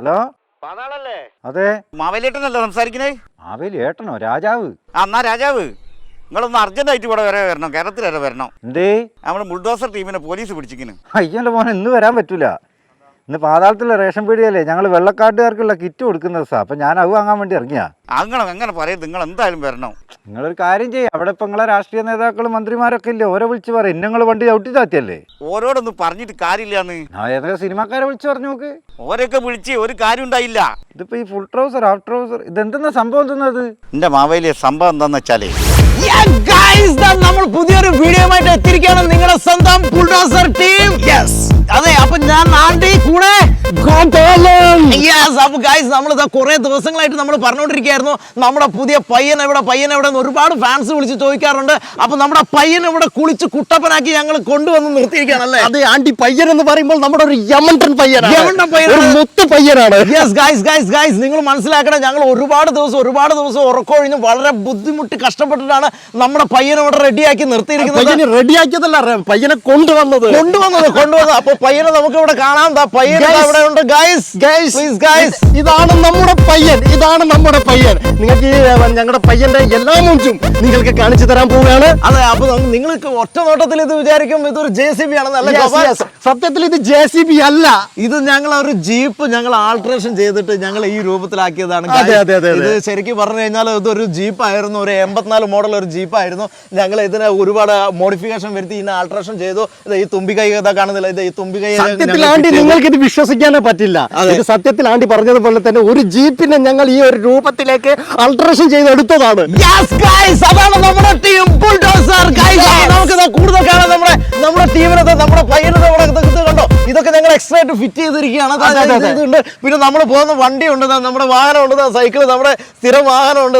Hello, അതെ. മാവേലിയേട്ടനല്ലേ സംസാരിക്കണേ? മാവേലിയേട്ടനോ? രാജാവ്? എന്നാ രാജാവ്, നിങ്ങളൊന്ന് അർജന്റായിട്ട് ഇവിടെ വരെ വരണം, കേരളത്തിൽ വരെ വരണം. എന്തേ? നമ്മുടെ ബുൾഡോസർ ടീമിനെ പോലീസ് പിടിച്ചിരിക്കുന്നു. അയ്യൻ്റെ മോനെ, ഇന്ന് വരാൻ പറ്റൂല. ഇന്ന് പാതാളത്തിലെ റേഷൻ പീടികയല്ലേ ഞങ്ങൾ വെള്ളക്കാട്ടുകാർക്കുള്ള കിറ്റ് കൊടുക്കുന്ന ദിവസമാണ്. അപ്പം ഞാൻ അത് വാങ്ങാൻ വേണ്ടി ഇറങ്ങിയാ. അങ്ങനെ പറയും, നിങ്ങൾ എന്തായാലും വരണം. നിങ്ങളൊരു കാര്യം ചെയ്യും, അവിടെ ഇപ്പം നിങ്ങളെ രാഷ്ട്രീയ നേതാക്കളും മന്ത്രിമാരൊക്കെ ഇല്ലേ, ഓരോ വിളിച്ച് പറയും. നിങ്ങൾ വണ്ടി ചവിട്ടി താത്തിയല്ലേ. ഓരോടൊന്നും പറഞ്ഞിട്ട് കാര്യമില്ലാന്ന്. ഏതൊക്കെ സിനിമാക്കാരെ വിളിച്ച് പറഞ്ഞു നോക്ക്. ഓരൊക്കെ വിളിച്ച് ഒരു കാര്യം ഉണ്ടായില്ല. ഇതിപ്പോ ഈ ഫുൾ ട്രൗസർ, ഹാഫ് ട്രൗസർ, ഇതെന്തെന്ന സംഭവം എന്തെന്നത്? എന്റെ മാവേലിയ സംഭവം എന്താന്ന് വെച്ചാലേ, നമ്മൾ പുതിയൊരു വീഡിയോയുമായിട്ട് എത്തിയിരിക്കുകയാണ്. നിങ്ങളുടെ സ്വന്തം ബുൾഡോസർ ടീം. അതെ, അപ്പൊ ഞാൻ ആണ്ടി കൂടെ. അപ്പൊ ഗൈസ്, നമ്മൾ കുറെ ദിവസങ്ങളായിട്ട് നമ്മൾ പറഞ്ഞുകൊണ്ടിരിക്കുകയായിരുന്നു നമ്മുടെ പുതിയ പയ്യൻ എവിടെ ഒരുപാട് ഫാൻസ് വിളിച്ച് ചോദിക്കാറുണ്ട്. അപ്പൊ നമ്മുടെ പയ്യൻ ഇവിടെ കുളിച്ച് കുട്ടപ്പനാക്കി ഞങ്ങൾ കൊണ്ടുവന്ന് നിർത്തിയിരിക്കുകയാണല്ലേ. അതെ ആണ്ടി, പയ്യൻ എന്ന് പറയുമ്പോൾ നമ്മുടെ ഒരു യമണ്ടൻ പയ്യനാണ്, മുത്ത് പയ്യനാണ്. ഗൈസ്, നിങ്ങൾ മനസ്സിലാക്കണം, ഞങ്ങൾ ഒരുപാട് ദിവസം ഉറക്കമൊഴിഞ്ഞ് വളരെ ബുദ്ധിമുട്ടി കഷ്ടപ്പെട്ടിട്ടാണ് നമ്മുടെ പയ്യനെ ഇവിടെ റെഡിയാക്കി നിർത്തിയിരിക്കുന്നത്. റെഡിയാക്കിയതല്ല, പയ്യനെ കൊണ്ടുവന്നത്. അപ്പൊ പയ്യനെ നമുക്ക് ഇവിടെ കാണാം. ഇവിടെ ഉണ്ട് ഗൈസ്. ഇതാണ് നമ്മുടെ പയ്യൻ. നിങ്ങൾക്ക് ഞങ്ങളുടെ പയ്യന്റെ എല്ലാ മൂഞ്ചും നിങ്ങൾക്ക് കാണിച്ചു തരാൻ പോവുകയാണ്. അതെ, അപ്പൊ നിങ്ങൾക്ക് ഒറ്റ നോട്ടത്തിൽ ഇത് വിചാരിക്കും ഇതൊരു JCB ആണെന്നല്ല. സത്യത്തിൽ ഇത് JCB അല്ല, ഇത് ഞങ്ങൾ ഒരു ജീപ്പ് ആൾട്രേഷൻ ചെയ്തിട്ട് ഞങ്ങൾ ഈ രൂപത്തിലാക്കിയതാണ്. ഇത് ശരിക്കും പറഞ്ഞു കഴിഞ്ഞാൽ ഇതൊരു ജീപ്പായിരുന്നു, ഒരു 84 മോഡൽ ഒരു ജീപ്പായിരുന്നു. ഞങ്ങൾ ഇതിനെ ഒരുപാട് മോഡിഫിക്കേഷൻ വരുത്തി ഇതിനെ ആൾട്രേഷൻ ചെയ്തു. ഈ തുമ്പിക്കൈ കാണുന്നില്ല, ഇത് ഈ തുമ്പിക്കൈ. സത്യത്തിൽ ആണ്ടി നിങ്ങൾക്ക് ഇത് വിശ്വസിക്കാനേ പറ്റില്ല. ഇത് സത്യത്തിൽ ആണ്ടി പറഞ്ഞതുപോലെ തന്നെ ഒരു ജീപ്പിനെ ഞങ്ങൾ ഈ ഒരു രൂപത്തിലേക്ക് ആൾട്രേഷൻ ചെയ്തെടുത്തതാണ്. അതാണ് നമ്മുടെ ടീം ബുൾഡോസർ. നമുക്ക് കൂടുതൽ കാണാം നമ്മുടെ ടീമിനെ, നമ്മുടെ പയ്യനെ കണ്ടോ. ഇതൊക്കെ ഞങ്ങൾ എക്സ്ട്രാ ആയിട്ട് ഫിറ്റ് ചെയ്തിരിക്കുകയാണ്. പിന്നെ നമ്മൾ പോകുന്ന വണ്ടിയുണ്ട്, നമ്മുടെ വാഹനമുണ്ട്, സൈക്കിൾ, നമ്മുടെ സ്ഥിരം വാഹനമുണ്ട്.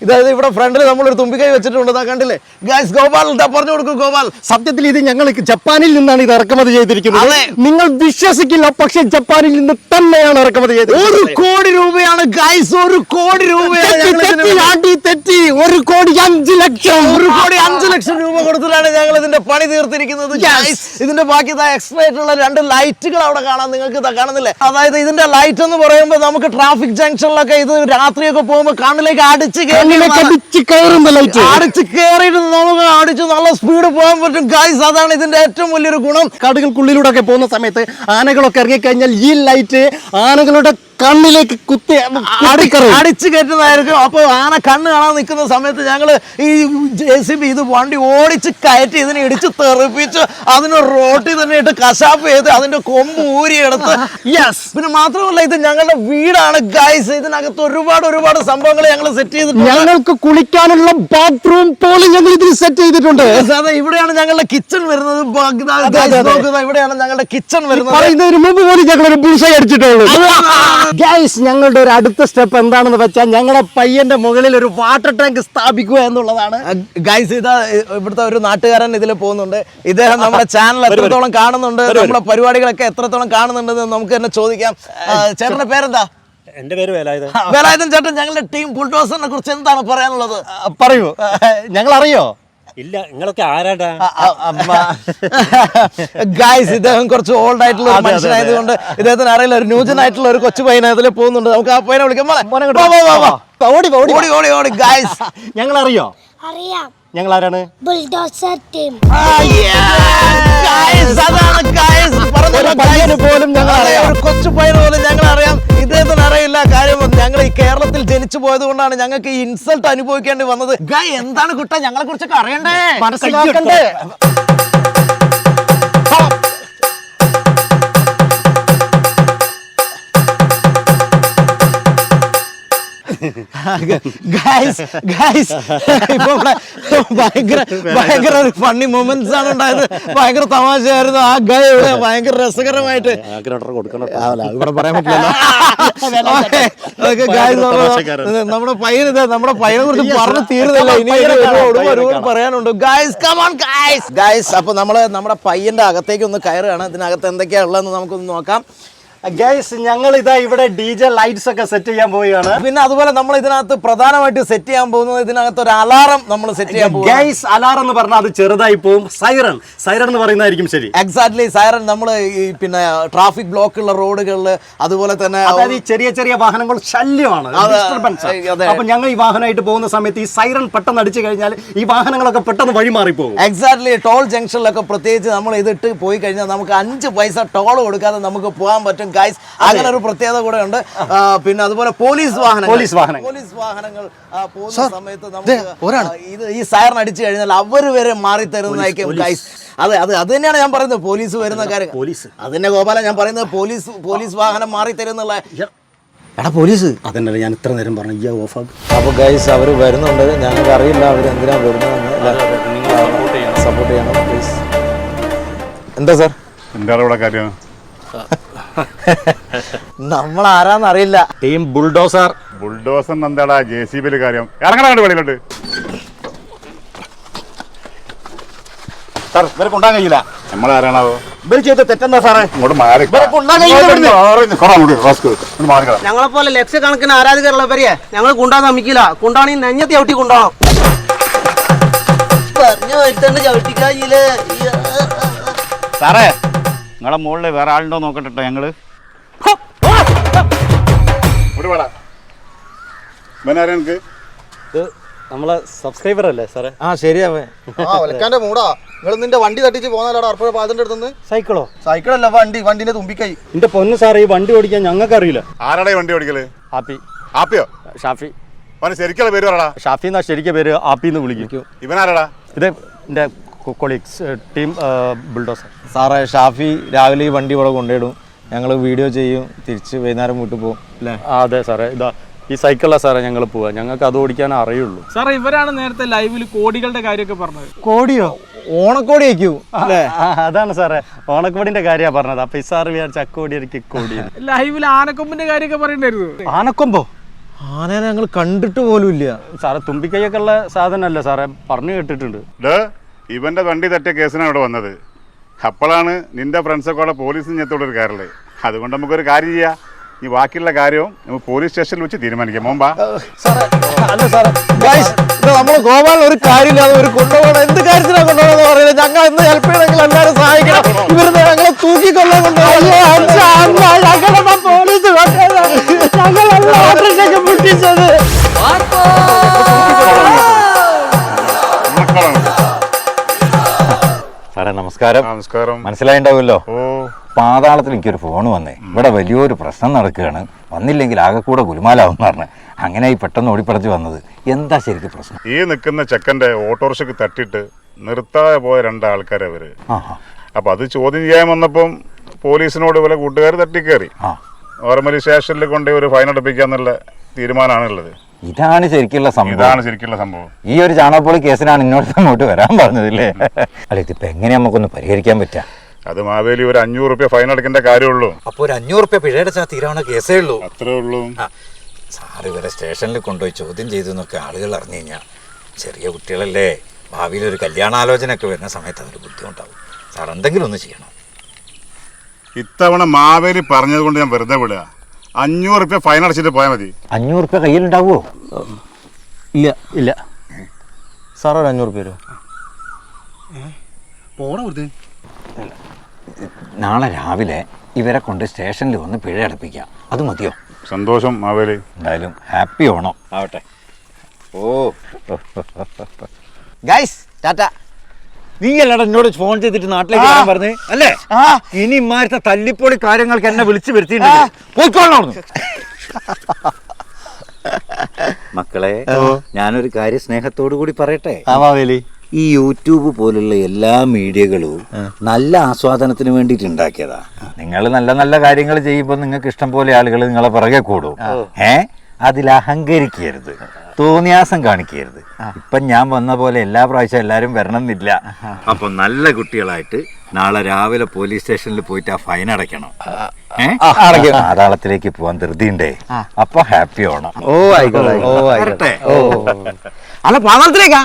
ഇതായത് ഇവിടെ ഫ്രണ്ടിൽ നമ്മളൊരു തുമ്പിക്കൈ വെച്ചിട്ടുണ്ട്, കണ്ടില്ലേ ഗൈസ്. ഗോപാൽ പറഞ്ഞു കൊടുക്കും. ഗോപാൽ, സത്യത്തിൽ ഇത് ഞങ്ങൾ ജപ്പാനിൽ നിന്നാണ് ഇത് ഇറക്കുമതി ചെയ്തിരിക്കുന്നത്. നിങ്ങൾ വിശ്വസിക്കില്ല, പക്ഷെ ജപ്പാനിൽ നിന്ന് തന്നെയാണ് ഇറക്കുമതി ചെയ്തത്. 1 കോടി രൂപയാണ് ഗൈസ്, 1 കോടി രൂപയാണ്. 1,05,00,000 രൂപ കൊടുത്തിട്ടാണ് ഞങ്ങൾ ഇതിന്റെ പണി തീർത്തിരിക്കുന്നത്. ഇതിന്റെ ബാക്കി എക്സ്ട്രാ ആയിട്ടുള്ള 2 ലൈറ്റുകൾ അവിടെ കാണാം, നിങ്ങൾക്ക് കാണുന്നില്ലേ. അതായത് ഇതിന്റെ ലൈറ്റ് എന്ന് പറയുമ്പോൾ നമുക്ക് ട്രാഫിക് ജംഗ്ഷനിലൊക്കെ ഇത് രാത്രിയൊക്കെ പോകുമ്പോൾ കണ്ണിലേക്ക് അടിച്ച് കയറിയിട്ട് നമുക്ക് അടിച്ച് നല്ല സ്പീഡ് പോകാൻ പറ്റും ഗൈസ്. അതാണ് ഇതിന്റെ ഏറ്റവും വലിയൊരു ഗുണം. കാടുകൾക്കുള്ളിലൂടെ ഒക്കെ പോകുന്ന സമയത്ത് ആനകളൊക്കെ ഇറങ്ങിക്കഴിഞ്ഞാൽ ഈ ലൈറ്റ് ആനകളുടെ കണ്ണിലേക്ക് കുത്തി അടിച്ചു കയറ്റുന്നതായിരിക്കും. അപ്പൊ ആന കണ്ണ് കാണാൻ നിൽക്കുന്ന സമയത്ത് ഞങ്ങള് ഈ JCB ഇത് വണ്ടി ഓടിച്ച് കയറ്റി ഇതിനെ ഇടിച്ച് തെറിപ്പിച്ച് അതിന് റോട്ടിൽ തന്നെ ഇട്ട് കശാപ്പ് ചെയ്ത് അതിന്റെ കൊമ്പ് ഊരിയെടുത്ത്. പിന്നെ മാത്രമല്ല, ഇത് ഞങ്ങളുടെ വീടാണ് ഗൈസ്. ഇതിനകത്ത് ഒരുപാട് സംഭവങ്ങൾ ഞങ്ങൾ സെറ്റ് ചെയ്തിട്ടുണ്ട്. ഞങ്ങൾക്ക് കുളിക്കാനുള്ള ബാത്റൂം പോലും ഞങ്ങൾ ഇതിൽ സെറ്റ് ചെയ്തിട്ടുണ്ട്. അതെ, ഇവിടെയാണ് ഞങ്ങളുടെ കിച്ചൺ വരുന്നത്. ഇവിടെയാണ് ഞങ്ങളുടെ കിച്ചൺ വരുന്നത്. മുമ്പ് പോലും ഞങ്ങളൊരു ബുൾസൈ അടിച്ചിട്ടുള്ളൂ. ഞങ്ങളുടെ ഒരു അടുത്ത സ്റ്റെപ്പ് എന്താണെന്ന് വെച്ചാൽ ഞങ്ങളുടെ പയ്യന്റെ മുകളിൽ ഒരു വാട്ടർ ടാങ്ക് സ്ഥാപിക്കുക എന്നുള്ളതാണ്. ഗൈസ്, ഇതാ ഇവിടുത്തെ ഒരു നാട്ടുകാരൻ ഇതിൽ പോകുന്നുണ്ട്. ഇദ്ദേഹം നമ്മുടെ ചാനൽ എത്രത്തോളം കാണുന്നുണ്ട്, നമ്മുടെ പരിപാടികളൊക്കെ എത്രത്തോളം കാണുന്നുണ്ടെന്ന് നമുക്ക് തന്നെ ചോദിക്കാം. ചേട്ടന്റെ പേരെന്താ? എന്റെ പേര് വേലായുധൻ ചേട്ടൻ. ഞങ്ങളുടെ ടീം ബുൾഡോസറിനെ കുറിച്ച് എന്താണ് പറയാനുള്ളത്? പറയൂ. ഞങ്ങൾ അറിയോ? ഇല്ല, നിങ്ങളൊക്കെ ആരാടാ? ഗൈസ്, ഇദ്ദേഹം കുറച്ച് ഓൾഡ് ആയിട്ടുള്ള ഒരു മനുഷ്യനായതുകൊണ്ട് ഇദ്ദേഹത്തിന് അറിയില്ല. ഒരു ന്യൂജൻ ആയിട്ടുള്ള ഒരു കൊച്ചു പയ്യനെ അതിൽ പോകുന്നുണ്ട്. നമുക്ക് ആ പയ്യനെ വിളിക്കാം. ഓടി ഗൈസ്. ഞങ്ങൾ അറിയോ? അറിയാം. ഞങ്ങൾ ആരാണ്? Bulldozer team. കൊച്ചു പയ്യന് പോലും ഞങ്ങൾ അറിയാം. ഇദ്ദേഹത്തിന് അറിയില്ല. കാര്യം ഞങ്ങൾ ഈ കേരളത്തിൽ ജനിച്ചു പോയത് കൊണ്ടാണ് ഞങ്ങൾക്ക് ഈ ഇൻസൾട്ട് അനുഭവിക്കേണ്ടി വന്നത്. എന്താണ് കുട്ട, ഞങ്ങളെ കുറിച്ചൊക്കെ അറിയണ്ടേ, മനസ്സിലാക്കണ്ടേ? ഭയങ്കര ഫണ്ണി മൊമെന്റ്സ് ആണ് ഉണ്ടായത്. ഭയങ്കര തമാശയായിരുന്നു. ആ ഗൈ ഇവിടെ ഭയങ്കര രസകരമായിട്ട് ഇവിടെ പറയാൻ പറ്റില്ല. നമ്മുടെ പയ്യനെ കുറിച്ച് പറഞ്ഞു തീരുന്നില്ല. ഇനി ഒരുപാട് പറയാനുണ്ട് ഗൈസ്. Come on guys. അപ്പൊ നമ്മുടെ പയ്യന്റെ അകത്തേക്ക് ഒന്ന് കയറുകയാണ്. ഇതിനകത്ത് എന്തൊക്കെയാ ഉള്ളതെന്ന് നമുക്കൊന്ന് നോക്കാം. ഗൈസ് ഞങ്ങൾ ഇതാ ഇവിടെ DJ ലൈറ്റ്സ് ഒക്കെ സെറ്റ് ചെയ്യാൻ പോവുകയാണ്. പിന്നെ അതുപോലെ നമ്മൾ ഇതിനകത്ത് പ്രധാനമായിട്ട് സെറ്റ് ചെയ്യാൻ പോകുന്നത് ഇതിനകത്ത് ഒരു അലാറം നമ്മൾ സെറ്റ് ചെയ്യാൻ പോകും. ഗൈസ് അലാറം എന്ന് പറഞ്ഞാൽ അത് ചെറുതായി പോകും. സൈറൺ എന്ന് പറയുന്നതായിരിക്കും ശരി. എക്സാക്ട്ലി സൈറൺ നമ്മൾ ഈ പിന്നെ ട്രാഫിക് ബ്ലോക്ക് ഉള്ള റോഡുകളിൽ അതുപോലെ തന്നെ അതായത് ഈ ചെറിയ ചെറിയ വാഹനങ്ങൾ ശല്യമാണ്, disturbance. അതെ. അപ്പൊ ഞങ്ങൾ ഈ വാഹനമായിട്ട് പോകുന്ന സമയത്ത് ഈ സൈറൺ പെട്ടെന്ന് അടിച്ചു കഴിഞ്ഞാൽ ഈ വാഹനങ്ങളൊക്കെ പെട്ടെന്ന് വഴിമാറി പോകും. എക്സാക്ട്ലി ടോൾ ജംഗ്ഷനിലൊക്കെ പ്രത്യേകിച്ച് നമ്മൾ ഇതിട്ട് പോയി കഴിഞ്ഞാൽ നമുക്ക് 5 പൈസ ടോൾ കൊടുക്കാതെ നമുക്ക് പോകാൻ പറ്റും ഗൈസ്. അങ്ങനെ ഒരു പ്രത്യേകത കൂടെ ഉണ്ട്. പിന്നെ അതുപോലെ പോലീസ് വാഹനങ്ങൾ പോകുന്ന സമയത്ത് നമുക്ക് ഇത് ഈ സൈറൺ അടിച്ചു കഴിഞ്ഞാൽ അവർ വരെ മാറി തരുന്നതായിരിക്കും ഗൈസ്. അതെ അത് തന്നെയാണ് ഞാൻ പറയുന്നത്, പോലീസ് വരുന്ന കാര്യം. അതിന്റെ ഗോപാല ഞാൻ പറയുന്നത് പോലീസ് വാഹനം മാറി തരുന്നുള്ള. എടാ പോലീസ് അതന്നെ ഞാൻ ഇത്ര നേരം പറഞ്ഞു ഓഫ് ആകും. അപ്പോൾ ഗൈസ് അവർ വരുന്നുണ്ട്, ഞങ്ങൾക്ക് അറിയില്ല അവർ എന്തിനാണ് വരുന്നതെന്ന്. സപ്പോർട്ട് ചെയ്യണം പ്ലീസ്. എന്താ സാർ എന്താണ് ഇവിടെ കാര്യം? നമ്മൾ ആരാന്ന് അറിയില്ല. Team bulldozer. ബുൾഡോസർ എന്താടാ JCB കാര്യം? ഇറങ്ങണ വെളിയിലോട്ട്. സാർ ഇവരെ കൊണ്ടാൻ കഴിയില്ല. നമ്മളാരാണാവോ? ഇവര് ചെയ്ത തെറ്റെന്താ സാറേ? ഇങ്ങോട്ട് മാറി ഞങ്ങളെ പോലെ ലക്ഷക്കണക്കിന് ആരാധകരുള്ളവരെ ഞങ്ങൾ കുണ്ടാൻ സമ്മതിക്കില്ല. കുണ്ടാണി നെഞ്ഞത്തി ചവിട്ടി കൊണ്ടോണം. പറഞ്ഞു വരുത്തണ്ട് ചവിട്ടിക്കായില്ലേ. സാറേ നിങ്ങളെ മുകളിൽ വേറെ ആളുണ്ടോ നോക്കട്ടെ ഞങ്ങള്. നമ്മളെ സബ്സ്ക്രൈബർ അല്ലേ സാറേ? ആ ശരിയാവേ. ഒലക്കാന്റെ മൂടാ നിങ്ങൾ നിന്റെ വണ്ടി തട്ടിച്ച് പോന്നാലാടാ അർപ്പഴ പാതിന്റെ അടുത്തുനിന്ന്. സൈക്കിളോ? സൈക്കിളല്ല വണ്ടിന്റെ തുമ്പിക്കൈ. എന്റെ പൊന്ന് സാറേ ഈ വണ്ടി ഓടിക്കാൻ ഞങ്ങൾക്ക് അറിയില്ല. ആരാടാ വണ്ടി ഓടിക്കല്? ആപ്പി. ആപ്പിയോ? ഷാഫി. അവന് ശരിക്കുള്ള പേര് പറയടാ. ഷാഫി എന്നാ ശരിക്കും പേര്, ആപ്പി എന്ന് വിളിക്കും. ഇവനാരാടാ? ഇത് എൻ്റെ കൊളീഗ്സ് ടീം ബുൾഡോസർ. സാറേ ഷാഫി രാവിലെ ഈ വണ്ടി ഇവിടെ കൊണ്ടുപോയിടും, ഞങ്ങൾ വീഡിയോ ചെയ്യും, തിരിച്ച് വൈകുന്നേരം വീട്ടിൽ പോകും അല്ലേ? അതെ സാറേ, ഇതാ ഈ സൈക്കിളിലാണ് സാറേ ഞങ്ങൾ പോവാ. ഞങ്ങൾക്ക് അത് ഓടിക്കാൻ അറിയുള്ളൂ. സാറേ ഇവരാണ് നേരത്തെ ലൈവിൽ കോടികളുടെ കാര്യമൊക്കെ പറഞ്ഞത്. കോടിയോ? ഓണക്കോടി വയ്ക്കൂ അല്ലേ? അതാണ് സാറേ, ഓണക്കോടിന്റെ കാര്യമാണ് പറഞ്ഞത്. അപ്പൊ ഈ സാറ് വിചാരിച്ച അക്കോടി എനിക്ക് കോടി. ലൈവിൽ ആനക്കൊമ്പിന്റെ കാര്യമൊക്കെ പറയണ്ടായിരുന്നു. ആനക്കൊമ്പോ? ആനയെ ഞങ്ങൾ കണ്ടിട്ട് പോലും ഇല്ല സാറേ. തുമ്പിക്കൈയൊക്കെ ഉള്ള സാധനമല്ലേ സാറേ, പറഞ്ഞു കേട്ടിട്ടുണ്ട്. ഇവന്റെ വണ്ടി തട്ടിയ കേസിനാണ് ഇവിടെ വന്നത്. അപ്പോഴാണ് നിന്റെ ഫ്രണ്ട്സൊക്കെ അവിടെ പോലീസിന് ഞെത്തോടൊരു കയറല്ലേ. അതുകൊണ്ട് നമുക്കൊരു കാര്യം ചെയ്യാം, ഈ ബാക്കിയുള്ള കാര്യവും നമുക്ക് പോലീസ് സ്റ്റേഷനിൽ വെച്ച് തീരുമാനിക്കാം. മോമ്പാ അല്ല സാറേ, നമ്മൾ ഗോപാലിന് ഒരു കാര്യമില്ലാതെ ഒരു കൊണ്ടുപോകണം. എന്ത് കാര്യത്തിനാണ് കൊണ്ടുപോകണമെന്ന് പറയുന്നത്? ഞങ്ങൾ ഇന്ന് ഹെൽപ്പ് ചെയ്യണമെങ്കിൽ എല്ലാവരും സഹായിക്കണം. ഇവരുടെ ഞങ്ങളെ തൂക്കിക്കൊല്ലാൻ കൊണ്ടുപോകും. സാറേ നമസ്കാരം. നമസ്കാരം. മനസ്സിലായിണ്ടാവുമല്ലോ. ഓ പാതാളത്തിൽ എനിക്കൊരു ഫോൺ വന്നേ, ഇവിടെ വലിയൊരു പ്രശ്നം നടക്കുകയാണ്, വന്നില്ലെങ്കിൽ ആകെ കൂടെ ഗുലുമാലാവും പറഞ്ഞ് അങ്ങനെ ഈ പെട്ടെന്ന് ഓടിപ്പടച്ച് വന്നത്. എന്താ ശരിക്കും പ്രശ്നം? ഈ നിൽക്കുന്ന ചെക്കൻ്റെ ഓട്ടോറിക്ഷക്ക് തട്ടിയിട്ട് നിർത്താതെ പോയ 2 ആൾക്കാരവര്. അപ്പൊ അത് ചോദ്യം ചെയ്യാൻ വന്നപ്പം പോലീസിനോട് ഇവരെ കൂട്ടുകാർ തട്ടിക്കയറി. നോർമലി സ്റ്റേഷനിൽ കൊണ്ടുപോയി ഒരു ഫൈൻ അടപ്പിക്കാന്നുള്ള തീരുമാനമാണുള്ളത്. ഇതാണ് ശരിക്കുള്ള സംഭവം. ഈ ഒരു ചാണകപ്പൊളി കേസിനാണ് എന്നോട് അങ്ങോട്ട് വരാൻ പറഞ്ഞതില്ലേ? അല്ല ഇതിപ്പോ എങ്ങനെ നമുക്കൊന്ന് പരിഹരിക്കാൻ പറ്റാ? അത് മാവേലി ഒരു 500 റുപ്യ ഫൈൻ അടക്കേണ്ട കാര്യമുള്ളൂ. അപ്പോൾ ഒരു 500 റുപ്യ പിഴയടച്ചാൽ തീരാവുന്ന കേസേ ഉള്ളൂ. അത്രേ ഉള്ളൂ. സാറ് ഇവരെ സ്റ്റേഷനിൽ കൊണ്ടുപോയി ചോദ്യം ചെയ്തു എന്നൊക്കെ ആളുകൾ അറിഞ്ഞു കഴിഞ്ഞാൽ, ചെറിയ കുട്ടികളല്ലേ, ഭാവിയിൽ ഒരു കല്യാണാലോചനയൊക്കെ വരുന്ന സമയത്ത് അതൊരു ബുദ്ധിമുട്ടാവും. സാർ എന്തെങ്കിലും ഒന്ന് ചെയ്യണം. ഇത്തവണ മാവേലി പറഞ്ഞത് കൊണ്ട് ഞാൻ വെറുതെ വിടുക. 500 റുപ്യ ഫൈൻ അടച്ചിട്ട് പോയാൽ മതി. 500 റുപ്യ കയ്യിലുണ്ടാവുമോ? ഇല്ല സാർ ഒരു 500 റുപ്യ നാളെ രാവിലെ ഇവരെ കൊണ്ട് സ്റ്റേഷനിൽ വന്ന് പിഴ അടപ്പിക്കാം. അത് മതിയോ? സന്തോഷം മാവേലി. എന്തായാലും ഹാപ്പി ഓണം ആവട്ടെ. ഓ ഗൈസ് ടാറ്റ. നീ അല്ലടാ എന്നോട് ഫോൺ ചെയ്തിട്ട് നാട്ടിലേക്ക് വരാൻ പറഞ്ഞേ അല്ലേ? ഇനി ഇമാരത്തെ തല്ലിപ്പൊളി കാര്യങ്ങൾക്ക് എന്നെ വിളിച്ചു വരുത്തിയിട്ടുണ്ട്. പോയിക്കോളണം. മക്കളെ, ഞാനൊരു കാര്യം സ്നേഹത്തോടു കൂടി പറയട്ടെ. ഈ യൂട്യൂബ് പോലുള്ള എല്ലാ മീഡിയകളും നല്ല ആസ്വാദനത്തിന് വേണ്ടിയിട്ട് ഉണ്ടാക്കിയതാ. നിങ്ങൾ നല്ല നല്ല കാര്യങ്ങൾ ചെയ്യുമ്പോൾ നിങ്ങൾക്ക് ഇഷ്ടം പോലെ ആളുകൾ നിങ്ങളെ പിറകെ കൂടും. അതിൽ അഹങ്കരിക്കരുത്, തോന്നിയാസം കാണിക്കരുത്. ഇപ്പൊ ഞാൻ വന്ന പോലെ എല്ലാ പ്രാവശ്യം എല്ലാരും വരണം എന്നില്ല. അപ്പൊ നല്ല കുട്ടികളായിട്ട് നാളെ രാവിലെ പോലീസ് സ്റ്റേഷനിൽ പോയിട്ട് ആ ഫൈൻ അടയ്ക്കണം. പാതാളത്തിലേക്ക് പോവാൻ ധൃതിയുണ്ടേ. അപ്പൊ ഹാപ്പി ഓണം. ഓ ആയിക്കോട്ടെ. അല്ല പാതാളത്തിലേക്കാ?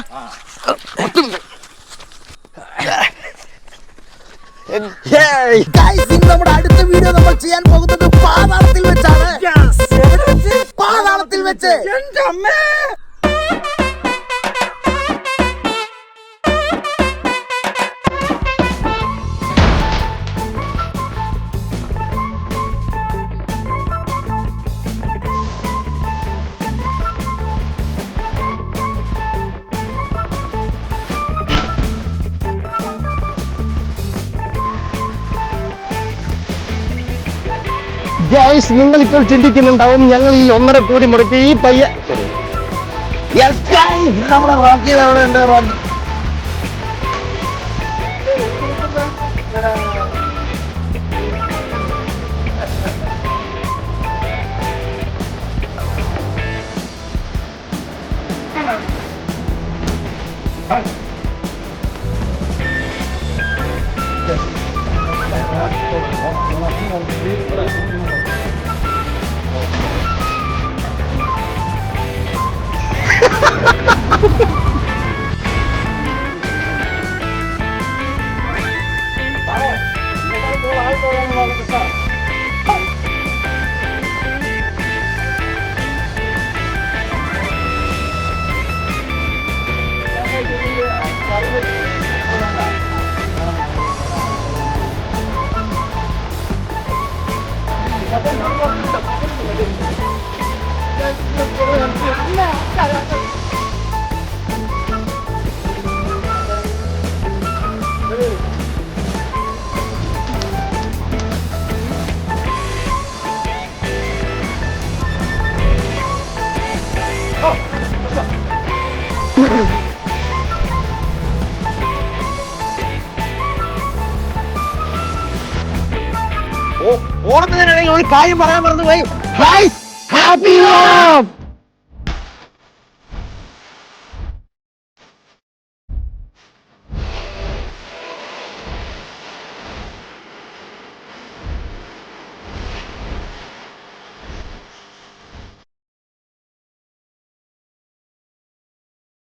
നമ്മുടെ അടുത്ത വീഡിയോ നമ്മൾ ചെയ്യാൻ പോകുന്നത് പാതാളത്തിൽ വെച്ചാണ്. പാതാളത്തിൽ വെച്ച് എന്റെ അമ്മേ. ഗൈസ്, നിങ്ങൾ ഇപ്പോൾ ചിന്തിക്കുന്നുണ്ടാവും ഞങ്ങൾ ഈ 1.5 കോടി മുടക്കി ഈ പയ്യ നമ്മുടെ റോക്കിയത് അവിടെ ഉണ്ട്. റോക്കി ഓണത്തിനിടയിൽ ഒരു കാര്യം പറയാൻ മറന്നു പോയി. ഹാപ്പി ഓണം.